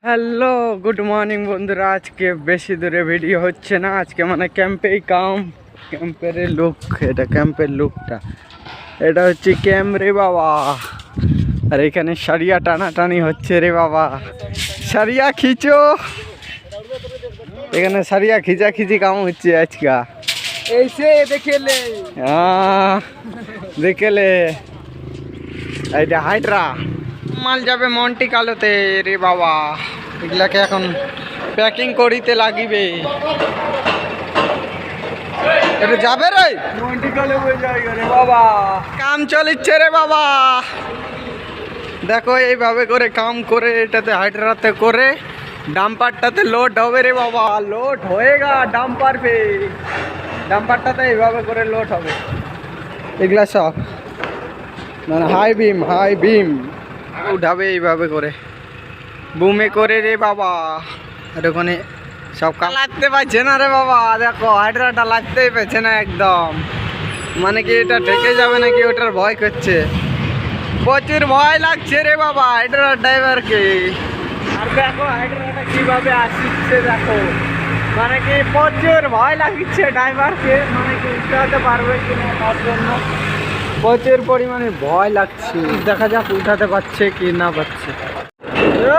Hello good morning বন্ধুরা। আজকে বেশি দূরে ভিডিও হচ্ছে না, আজকে মানে ক্যাম্পেই ক্যাম্পের লুক। এটা ক্যাম্পের লুকটা, এটা হচ্ছে ক্যাম্প রে বাবা। আর এখানে সারিয়া টানাটানি হচ্ছে রে বাবা, সারিয়া খিচো। এখানে সারিয়া খিচাখিচি কাম হচ্ছে আজকে। এইসে দেখেলে দেখেলে এইটা হাইড্রা মাল যাবে মন্টি কালোতে রে বাবা। এগুলাকে এখন প্যাকিং করিতে লাগিবে। এটা যাবে রে মন্টি কালো হয়ে যায় রে বাবা। কাম চলিচ্ছে রে বাবা। দেখো এইভাবে করে কাম করে এটাতে হাইড্রাতে করে ডাম্পারটাতে লোড হবে রে বাবা। লোড হয়েগা ডাম্পার পে, ডাম্পারটাতে এইভাবে করে লোড হবে। এগুলা সব মানে হাই বিম উঠাবে এইভাবে করে বুমে করে রে বাবা। আর ওখানে সব লাগতে পারছে না রে বাবা। দেখো হাইড্রাটা লাগতেই পারছে না একদম, মানে কি এটা ঢেকে যাবে নাকি ওটার ভয় করছে। প্রচুর ভয় লাগছে রে বাবা হাইড্রা ড্রাইভারকে। আর দেখো হাইড্রাটা কিভাবে আসছে, দেখো মানে কি প্রচুর ভয় লাগছে ড্রাইভারকে, মানে কি উঠাতে পারবে কিনা তার জন্য প্রচুর পরিমাণে ভয় লাগছে। দেখা যাক উঠাতে পারছে কি না পারছে।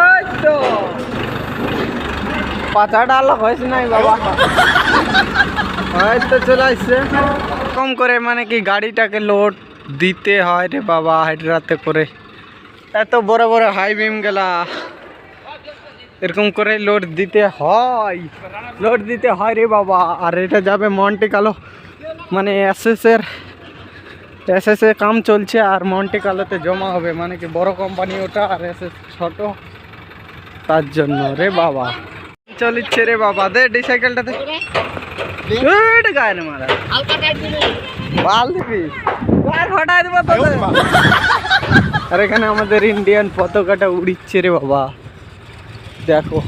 এই তো পাতা ডালা হয়েছে নাই বাবা, হয়তো চলে আসছে। কম করে মানে কি গাড়িটাকে লোড দিতে হয় রে বাবা হাইড্রাতে করে। এত বড় বড় হাই বিম গেলা এরকম করে লোড দিতে হয় রে বাবা। আর এটা যাবে মন্টি কালো, মানে এসএস এর কাম চলছে আর মন্টি কালোতে জমা হবে, মানে কি বড় কোম্পানি ওটা আর এসএস ছোট, তার জন্য রে বাবা চলিচ্ছে রে বাবা। দে ডি সাইকেলটাতে গায়ে মারা বাল দিবি হটাই দেবো। আর এখানে আমাদের ইন্ডিয়ান পতাকাটা উড়িচ্ছে রে বাবা। দেখো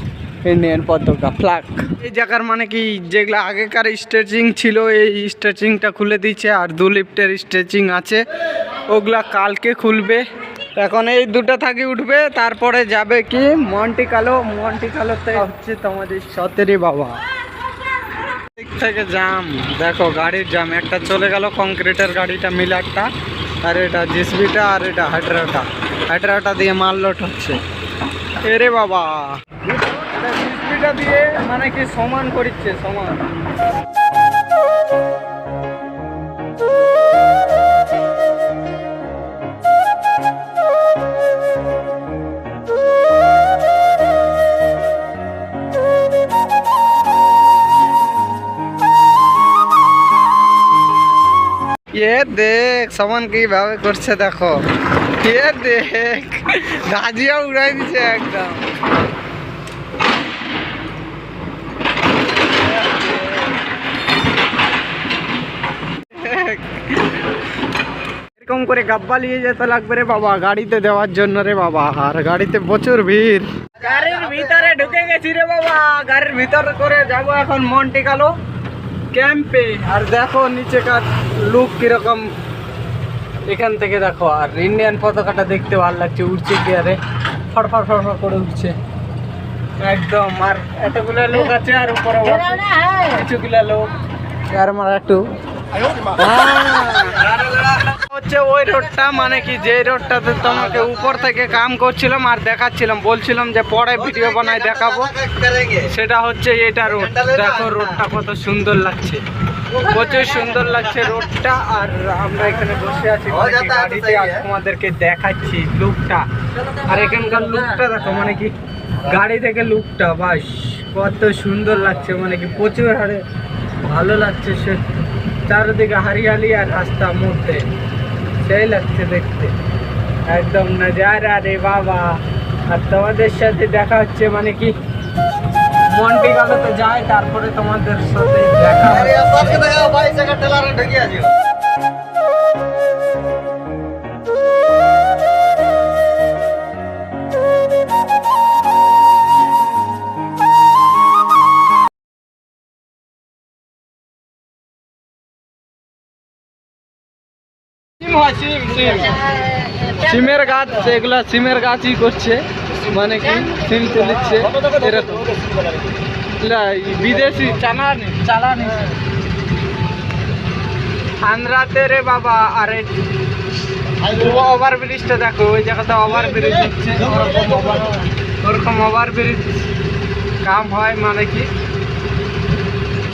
ইন্ডিয়ান পতাকা ফ্ল্যাগ। এই জায়গার মানে কি যেগুলো আগেকার স্ট্রেচিং ছিল এই স্ট্রেচিংটা খুলে দিচ্ছে, আর 2 লিফটের স্ট্রেচিং আছে ওগুলা কালকে খুলবে। এখন এই দুটো থাকি উঠবে, তারপরে যাবে কি মন্টি কালোতে হচ্ছে তোমাদের সতেরে বাবা। দিক থেকে জাম, দেখো গাড়ির জাম। একটা চলে গেল কংক্রিটের গাড়িটা মিলারটা, আর এটা জিসবিটা, আর এটা হাইড্রাটা দিয়ে মাল লোড হচ্ছে এরে বাবা। এটা জিসবিটা দিয়ে মানে কি সমান করছে সমান। দেখ সমান কিভাবে করছে, দেখো দেখ গাজিয়া উড়াই দিচ্ছে একদম। এরকম করে গাব্বা নিয়ে যেতে লাগবে রে বাবা গাড়িতে দেওয়ার জন্য রে বাবা। আর গাড়িতে প্রচুর ভিড়, গাড়ির ভিতরে ঢুকে গেছি রে বাবা। গাড়ির ভিতরে করে যাবো এখন মন্টি কালো ক্যাম্পে। আর দেখো নিচেকার লুক কিরকম এখান থেকে দেখো। আর ইন্ডিয়ান পতাকাটা দেখতে ভালো লাগছে, উঠছে কি আরে ফড়ফড় করে উঠছে একদম। আর এতগুলো লোক আছে আর উপরে কিছুগুলা লোক। আর আমার একটু হচ্ছে ওই রোডটা, মানে কি যে রোডটাতে তোমাকে উপর থেকে কাম করছিলাম আর দেখাচ্ছিলাম, বলছিলাম যে পরে ভিডিও বানাই দেখাবো, সেটা হচ্ছে এটা রোড। দেখো রোডটা কত সুন্দর লাগছে, প্রচুর সুন্দর লাগছে রোডটা। আর আমরা এখানে বসে আছি গাড়িতে, আর তোমাদেরকে দেখাচ্ছি লুকটা। আর এখানকার লুকটা দেখো, মানে কি গাড়ি থেকে লুকটা বাস কত সুন্দর লাগছে, মানে কি প্রচুর হারে ভালো লাগছে। সে চারিদিকে হারিয়ালি আর রাস্তা মধ্যে সেই লাগছে দেখতে একদম নজারা রে বাবা। আর তোমাদের সাথে দেখা হচ্ছে মানে কি মন্টি কালোতে যায়, তারপরে তোমাদের সাথে দেখা সিমের গাছ, এগুলা সিমের গাছই করছে। মানে কি সিম তুলিচ্ছে এরকম বিদেশি চালানি আন্ধ্রাতে রে বাবা। আরে ওভার ব্রিজটা দেখো, ওই জায়গাতে ওভার ব্রিজ হচ্ছে, ওরকম ওভার ব্রিজ কাম হয় মানে কি।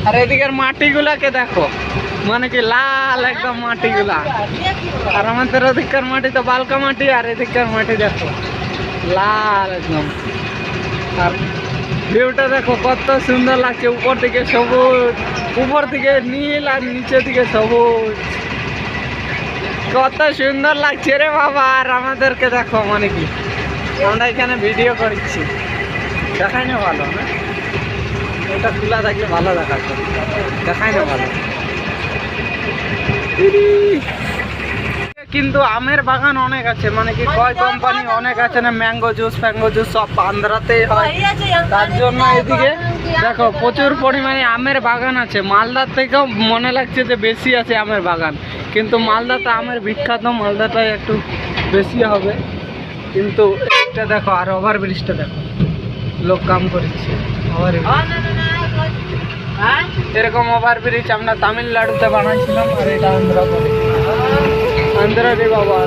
আর এদিকের মাটিগুলাকে দেখো, মানে কি লাল একদম মাটিগুলা। আর আমাদের ওদিককার মাটি তো বালকা মাটি, আর এদিককার মাটি দেখো লাল একদম। আর ভিউটা দেখো কত সুন্দর লাগছে, উপর থেকে সবুজ, উপর থেকে নীল আর নিচে থেকে সবুজ, কত সুন্দর লাগছে রে বাবা। আর আমাদেরকে দেখো মানে কি আমরা এখানে ভিডিও করছি, দেখাই না ভালো না, এটা খোলা থাকলে ভালো দেখাচ্ছে, দেখাই না ভালো। কিন্তু আমের বাগান অনেক আছে, মানে কি কয় কোম্পানি অনেক আছে না, ম্যাঙ্গো জুস ফ্যাঙ্গো জুস সব আন্ধ্রাতে হয়। তার জন্য এদিকে দেখো প্রচুর পরিমাণে আমের বাগান আছে। মালদার থেকেও মনে লাগছে যে বেশি আছে আমের বাগান, কিন্তু মালদাতে আমের বিখ্যাত, মালদাটাই একটু বেশি হবে। কিন্তু এটা দেখো, আর ওভার ব্রিজটা দেখো, লোক কাম করছে ওভার এরকম ওভার ব্রিজ আমরা তামিলনাড়ুতে বানাইছিলাম, আর এটা আন্ধ্রা রে বাবা।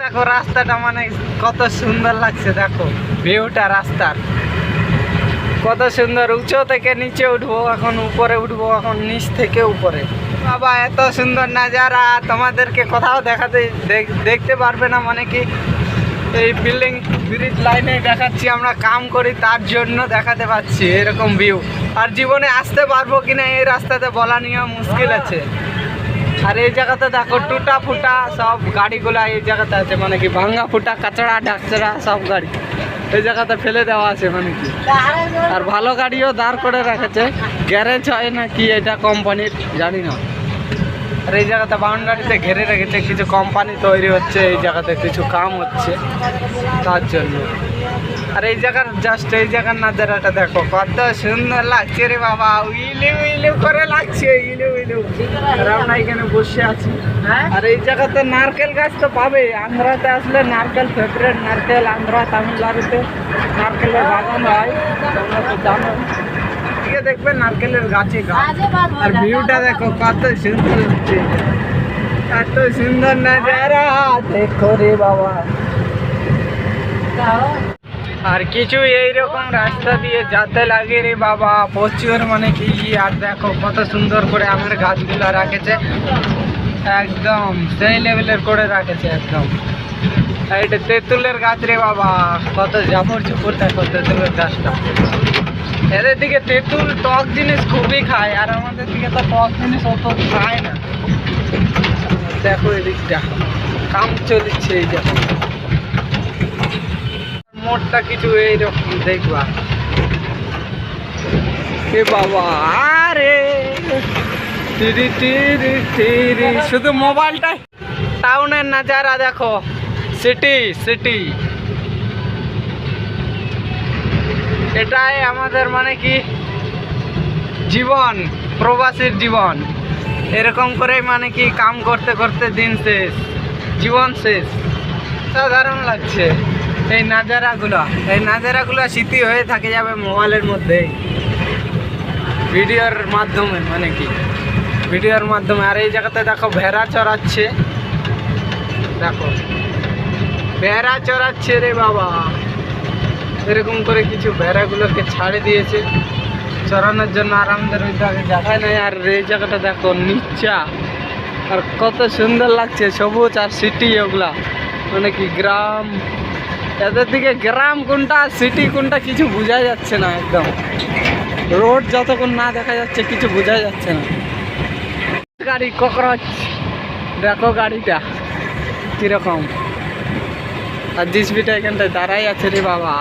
দেখো রাস্তাটা মানে কত সুন্দর লাগছে, দেখো ভিউটা রাস্তার কত সুন্দর। উঁচু থেকে নিচে উঠবো, এখন উপরে উঠবো, এখন নিচ থেকে উপরে। বাবা এত সুন্দর নাজারা তোমাদেরকে কোথাও দেখাতে দেখতে পারবে না, মানে কি এই বিল্ডিং ব্রিজ লাইনে দেখাচ্ছি, আমরা কাম করি তার জন্য দেখাতে পাচ্ছি এরকম ভিউ। আর জীবনে আসতে পারবো কিনা এই রাস্তাতে বলা নিয়ে মুশকিল আছে। আর এই জায়গাতে দেখো টুটা ফুটা সব গাড়িগুলা এই জায়গাতে আছে, মানে কি ভাঙ্গা ফুটা কাচড়া ঢাকচড়া সব গাড়ি এই জায়গাতে ফেলে দেওয়া আছে মানে কি। আর ভালো গাড়িও দাঁড় করে রেখেছে, গ্যারেজ হয় না কি এটা কোম্পানির জানি না। আর এই জায়গাতে বাউন্ডারিতে ঘিরে রেখেছে, কিছু কোম্পানি তৈরি হচ্ছে, এই জায়গাতে কিছু কাম হচ্ছে তার জন্য। আর এই জায়গার জাস্ট এই জায়গার নাজারাটা দেখো কত সুন্দর লাগছে রে বাবা, উইলু উইলু করে লাগছে, ইলু ইলু। আর আমরা এখানে বসে আছি। আর এই জায়গাতে নারকেল গাছ তো পাবে, আন্ধ্রাতে আসলে নারকেল ফেভারিট, নারকেল আন্ধ্রা তামিলনাড়ুতে নারকেলের বাগান হয়, তোমরা তো জানো। দেখবে নারকেলের গাছে গাছ। আর ভিউটা দেখো কত সুন্দর হচ্ছে, এত সুন্দর নাজারা দেখো রে বাবা। আর কিছু এইরকম রাস্তা দিয়ে যেতে লাগে রে বাবা প্রচুর, মানে কি। আর দেখো কত সুন্দর করে আমার গাছগুলো রাখেছে, একদম সেই লেভেলের করে রাখেছে একদম। এটা তেঁতুলের গাছ রে বাবা, কত জাফর ঝুপুর দেখো তেঁতুলের গাছটা। এদের দিকে তেঁতুল টক জিনিস খুবই খায়, আর আমাদের দিকে তো টক জিনিস অত খায় না। দেখো এদিকটা কাম চলছে, এই দেখো মোড়টা কিছু এইরকম দেখবা এ বাবা। আরে তিরি তিরি তিরি, শুধু মোবাইলটাই। টাউনের নাজারা দেখো, সিটি সিটি, এটাই আমাদের মানে কি জীবন, প্রবাসীর জীবন। এরকম করে মানে কি কাম করতে করতে দিন শেষ, জীবন শেষ। সাধারণ লাগছে এই নাজারাগুলো স্মৃতি হয়ে থাকে যাবে মোবাইলের মধ্যে, ভিডিওর মাধ্যমে, মানে কি ভিডিওর মাধ্যমে। আর এই জায়গাতে দেখো ভেড়া চড়াচ্ছে, দেখো ভেড়া চড়াচ্ছে রে বাবা। এরকম করে কিছু ভেড়াগুলোকে ছাড়ে দিয়েছে চড়ানোর জন্য, আর আমাদের ওই জায়গায় নেই। আর এই জায়গাটা দেখো নিচা, আর কত সুন্দর লাগছে সবুজ আর সিটি, ওগুলা মানে কি গ্রাম। এদের দিকে গ্রাম কোনটা সিটি কোনটা কিছু বোঝা যাচ্ছে না, একদম রোড যতক্ষণ না দেখা যাচ্ছে কিছু বোঝা যাচ্ছে না। গাড়ি ককরোচ দেখো গাড়িটা কিরকম। আর জিসবিটা এখানটায় দাঁড়াই আছে রে বাবা,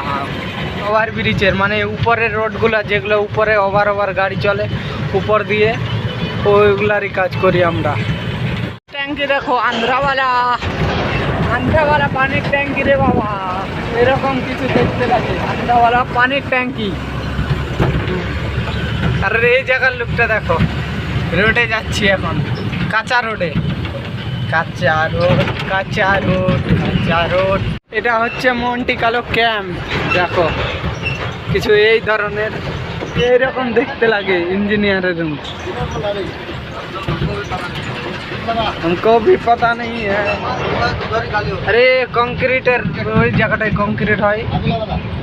ওভার ব্রিজের মানে উপরের রোডগুলা যেগুলো উপরে ওভার গাড়ি চলে উপর দিয়ে, ওইগুলারই কাজ করি আমরা। ট্যাঙ্কি দেখো আন্ধ্রাওয়ালা পানির ট্যাঙ্কি রে বাবা, এরকম কিছু দেখতে লাগে, আন্ধ্রাওয়ালা পানির ট্যাঙ্কি। আর এই জায়গার লোকটা দেখো রোডে যাচ্ছি এখন, কাঁচা রোডে। কাঁচা রোড, কাঁচা রোড, কাঁচা রোড। এটা হচ্ছে মন্টি কালো ক্যাম্প। দেখো কিছু এই ধরনের, এইরকম দেখতে লাগে इंजीनियर रूम। हमको भी पता नहीं है। अरे কংক্রিটের ওই জায়গাটায় কংক্রিট হয়,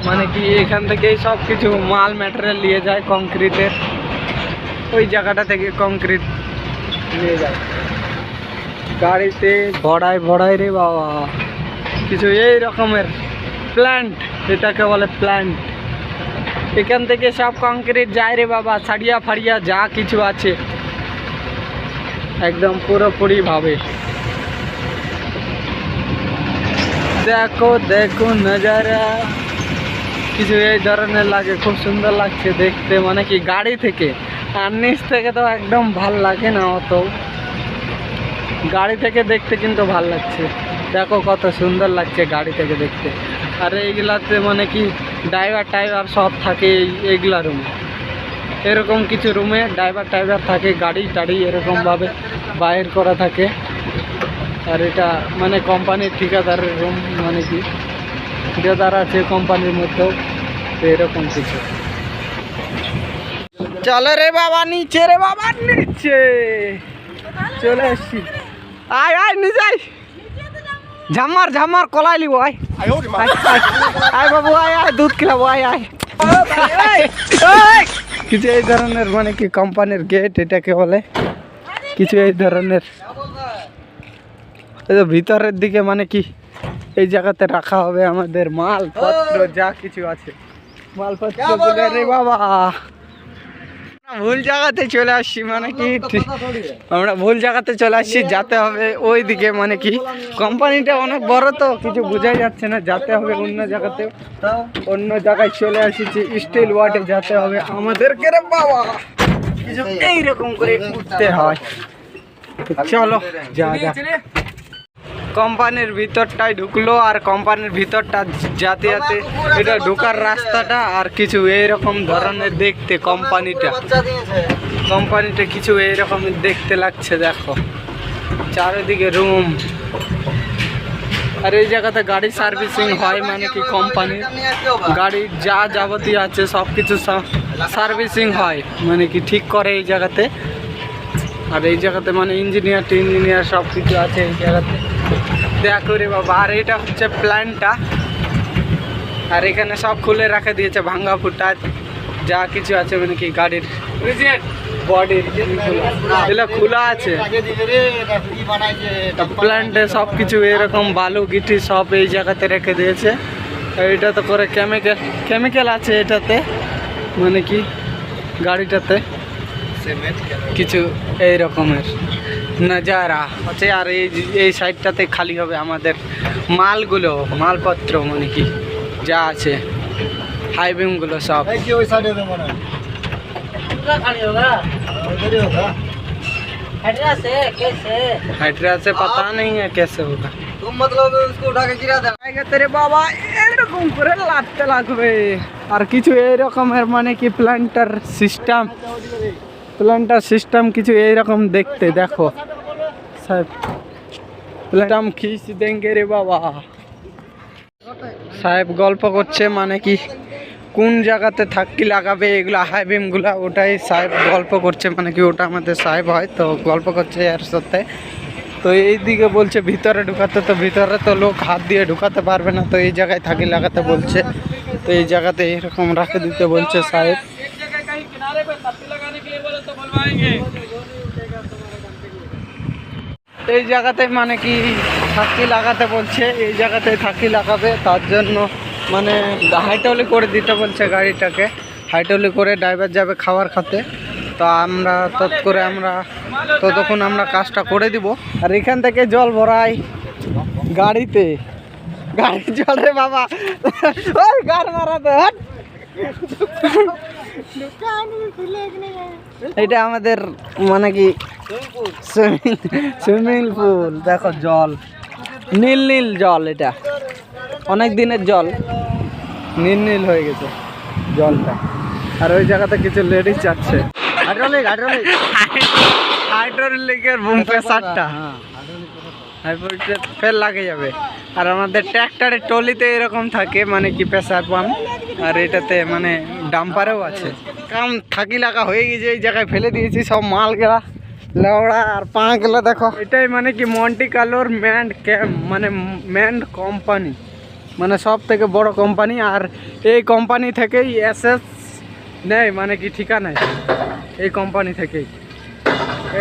মানে কি এখান থেকে সব কিছু মাল ম্যাটেরিয়াল নিয়ে যায় কংক্রিটের, ওই জায়গাটা থেকে কংক্রিট নিয়ে যায় গাড়িতে ভড়ায় ভড়ায় রে বাবা। কিছু এই রকমের প্ল্যান্ট, এটাকে বলে প্ল্যান্ট। এখান থেকে সব কংক্রিট যায় রে বাবা, ছাড়িয়া ফাড়িয়া যা কিছু আছে একদম পুরোপুরি ভাবে। দেখো দেখো নজারা, কিছু এই ধরনের লাগে, খুব সুন্দর লাগছে দেখতে, মানে কি গাড়ি থেকে। আর নিচ থেকে তো একদম ভাল লাগে না অত, গাড়ি থেকে দেখতে কিন্তু ভাল লাগছে। দেখো কত সুন্দর লাগছে গাড়ি থেকে দেখতে। আর এইগুলাতে মানে কি ড্রাইভার টাইভার সব থাকে এইগুলা রুমে, এরকম কিছু রুমে ড্রাইভার টাইভার থাকে, গাড়ি টাড়ি এরকমভাবে বাইর করা থাকে। আর এটা মানে কোম্পানির ঠিকাদারের রুম, মানে কি ঠিকাদার আছে কোম্পানির মধ্যেও, তো এরকম কিছু। চলো রে বাবা নিচে, রে বাবা নিচে চলে এসছি। আয় আয় নিচে আয়, ঝামার ঝামার কলাই লিব। আয় আয় বাবু, আয় আয় দুধ খেলাবো, আয় আয়। কিছু এই ধরনের মানে কি কোম্পানির গেট এটাকে বলে, কিছু এই ধরনের। ভিতরের দিকে মানে কি এই জায়গাতে রাখা হবে আমাদের মালপত্র, যা কিছু আছে মালপত্র। রে বাবা ভুল জায়গাতে চলে আসছি, মানে কি আমরা ভুল জায়গাতে চলে আসছি, যেতে হবে ওই দিকে। মানে কি কোম্পানিটা অনেক বড় তো কিছু বোঝাই যাচ্ছে না, যেতে হবে অন্য জায়গাতে। অন্য জায়গায় চলে আসছি, স্টিল ওয়ার্ডে যেতে হবে আমাদেরকে রে বাবা। কিছু এইরকম করে উঠতে হয়, চলো যা যা। কোম্পানির ভিতরটায় ঢুকলো, আর কোম্পানির ভিতরটা যাতে যাতে এটা ঢোকার রাস্তাটা আর কিছু এইরকম ধরনের দেখতে। কোম্পানিটা কিছু এইরকম দেখতে লাগছে। দেখো চারিদিকে রুম, আর এই জায়গাতে গাড়ি সার্ভিসিং হয়, মানে কি কোম্পানির গাড়ির যা যাবতীয় আছে সব কিছু সার্ভিসিং হয়, মানে কি ঠিক করে এই জায়গাতে। আর এই জায়গাতে মানে ইঞ্জিনিয়ার সব কিছু আছে এই জায়গাতে। দেখো রে বাবা, আর এটা হচ্ছে প্ল্যান্টটা, আর এখানে সব খুলে রাখা দিয়েছে, ভাঙ্গা ফুটা যা কিছু আছে, মানে কি গাড়ির বডির এগুলো খোলা আছে। প্ল্যান্টে সব কিছু এরকম বালু গিটি সব এই জায়গাতে রেখে দিয়েছে। এটা তো করে কেমিক্যাল আছে এটাতে, মানে কি গাড়িটাতে কিছু এই রকমের নজারা আছে। আর এই সাইডটাতে খালি হবে আমাদের মালগুলো, মালপত্র, মানে কি যা আছে হাইবিমগুলো সব। हाइड्रा से पता नहीं है कैसे होगा, तुम मतलब उसको उठा के गिरा देना तेरे बाबा। এরকম করে লাগতে লাগবে। আর কিছু এইরকমের মানে কি প্ল্যান্টার সিস্টেম কিছু এইরকম দেখতে। দেখো সাহেব প্ল্যান্টাম খিচ দেंगे রে বাবা। সাহেব গল্প করছে, মানে কি কোন জায়গাতে থাকি লাগাবে এগুলো হাইবিমগুলা, ওটাই সাহেব গল্প করছে। মানে কি ওটা আমাদের সাহেব হয়, তো গল্প করছে এর সাথে। তো এই দিকে বলছে ভিতরে ঢুকাতে, তো ভিতরে তো লোক হাত দিয়ে ঢুকাতে পারবে না, তো এই জায়গায় থাকি লাগাতে বলছে। তো এই জায়গাতে এরকম রাখে দিতে বলছে সাহেব। এই জায়গাতে মানে কি থাকি লাগাতে বলছে, এই জায়গাতে থাকি লাগাবে, তার জন্য মানে হাইটলি করে দিতে বলছে গাড়িটাকে। হাইটলি করে ড্রাইভার যাবে খাবার খাতে, তো আমরা ততক্ষণ আমরা কাজটা করে দিব। আর এখান থেকে জল ভরাই গাড়িতে, গাড়ি জল রে বাবা, ওই গাড় মারাতে। এটা আমাদের মানে কি সুইমিং পুল। দেখো জল নীল নীল জল, এটা অনেক দিনের জল, নীল নীল হয়ে গেছে জলটা। আর ওই জায়গাতে কিছু লেডিস যাচ্ছে, হাইড্রোলিকের বুম প্রেসারটা ফের লাগে যাবে। আর আমাদের ট্র্যাক্টরের টলিতে এরকম থাকে মানে কি প্রেসার পাম্প, আর এটাতে মানে ডাম্পারেও আছে। কাম থাকি লাগা হয়ে গেছে, এই জায়গায় ফেলে দিয়েছি সব মাল গেলা লেওড়া আর পা গেলা দেখো। এটাই মানে কি মন্টি কার্লোর ম্যান্ড ক্যাম্প মানে ম্যান্ড কোম্পানি, মানে সব থেকে বড় কোম্পানি। আর এই কোম্পানি থেকেই এসএস নেয় মানে কি ঠিকানায়, এই কোম্পানি থেকেই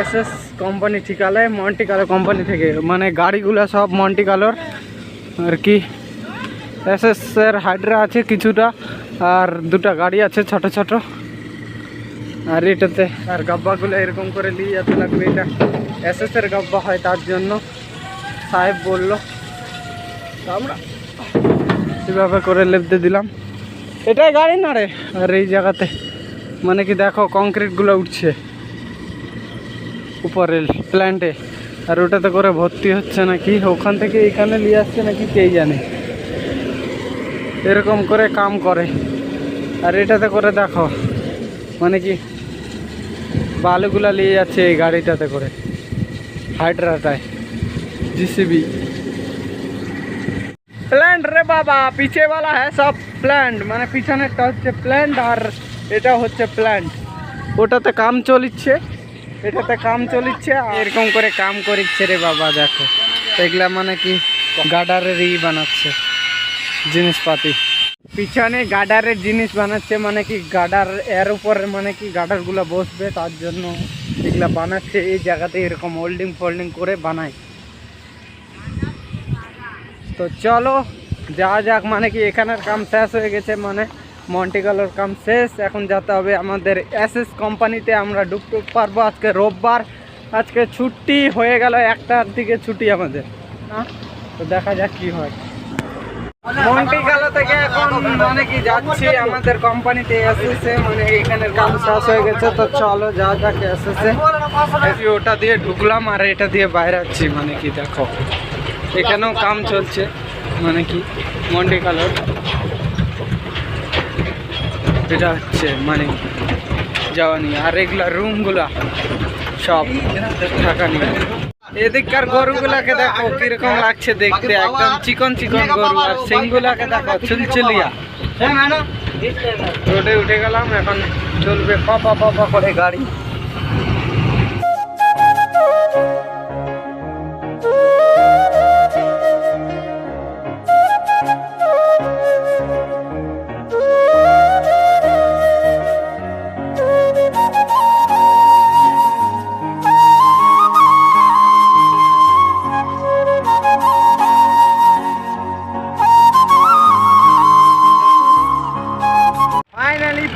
এসএস কোম্পানি ঠিকানায় মন্টি কার্লো কোম্পানি থেকে, মানে গাড়িগুলো সব মন্টি কার্লোর আর কি। এসএস এর হাইড্রা আছে কিছুটা, আর দুটা গাড়ি আছে ছোট ছোট। আর এটাতে আর গাব্বাগুলো এরকম করে নিয়ে যেতে লাগবে, এটা এসএস এর গাব্বা হয় তার জন্য সাহেব বললো, আমরা এভাবে করে লেপতে দিলাম। এটাই গাড়ি না রে। আর এই জায়গাতে মানে কি দেখো কংক্রিটগুলো উঠছে উপরের প্ল্যান্টে, আর ওটাতে করে ভর্তি হচ্ছে নাকি, ওখান থেকে এখানে নিয়ে আসছে নাকি কে জানে, এরকম করে কাম করে। আর এটাতে করে দেখো মানে কি বালুগুলা নিয়ে যাচ্ছে এই গাড়িটাতে করে, হাইড্রাটায় জিসিবি প্ল্যান্ট রে বাবা। পিছে वाला है सब প্ল্যান্ট, মানে পিছনেরটা হচ্ছে প্ল্যান্ট আর এটা হচ্ছে প্ল্যান্ট। ওটাতে কাম চলিচ্ছে, এটাতে কাম চলিচ্ছে, এরকম করে কাম করিচ্ছে রে বাবা। দেখো এগুলা মানে কি গার্ডারের বানাচ্ছে জিনিসপাতি, পিছনে গার্ডারের জিনিস বানাচ্ছে মানে কি গার্ডার এর উপরে মানে কি গার্ডারগুলো বসবে তার জন্য এগুলা বানাচ্ছে। এই জায়গাতে এরকম হোল্ডিং ফোল্ডিং করে বানায়। তো চলো যা যাক, মানে কি এখানের কাম শেষ হয়ে গেছে, মানে মন্টি কার্লোর কাম শেষ। এখন যেতে হবে আমাদের এসএস কোম্পানিতে, আমরা ঢুকতে পারবো। আজকে রোববার, আজকে ছুটি হয়ে গেল, 1টার দিকে ছুটি আমাদের। তো দেখা যাক কি হয়। মন্টি কার্লো থেকে এখন মানে কি যাচ্ছি আমাদের কোম্পানিতে এসএসে, মানে এখানের কাম শেষ হয়ে গেছে। তো চলো যা যাক এসএসে। ওটা দিয়ে ঢুকলাম আর এটা দিয়ে বাইরে যাচ্ছি, মানে কি দেখো এখানেও কাম চলছে মানে কি মন্টি কার্লোর। এটা হচ্ছে মানে যাওয়া নিয়ে, আর এগুলা রুমগুলা সব থাকা নিয়ে। এদিককার গরুগুলাকে দেখো কিরকম লাগছে দেখতে, একদম চিকন চিকন গরু। আর সিংগুলাকে দেখো চুলচুলিয়া। রোডে উঠে গেলাম, এখন চলবে পাপা পাপা করে গাড়ি।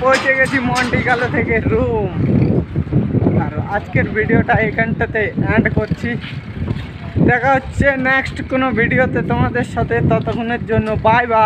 পৌঁছে গেছি মন্টি কার্লো থেকে রুম। আর আজকের ভিডিওটা এখানটাতে এন্ড করছি। দেখা হচ্ছে নেক্সট কোনো ভিডিওতে তোমাদের সাথে, ততক্ষণের জন্য বাই বাই।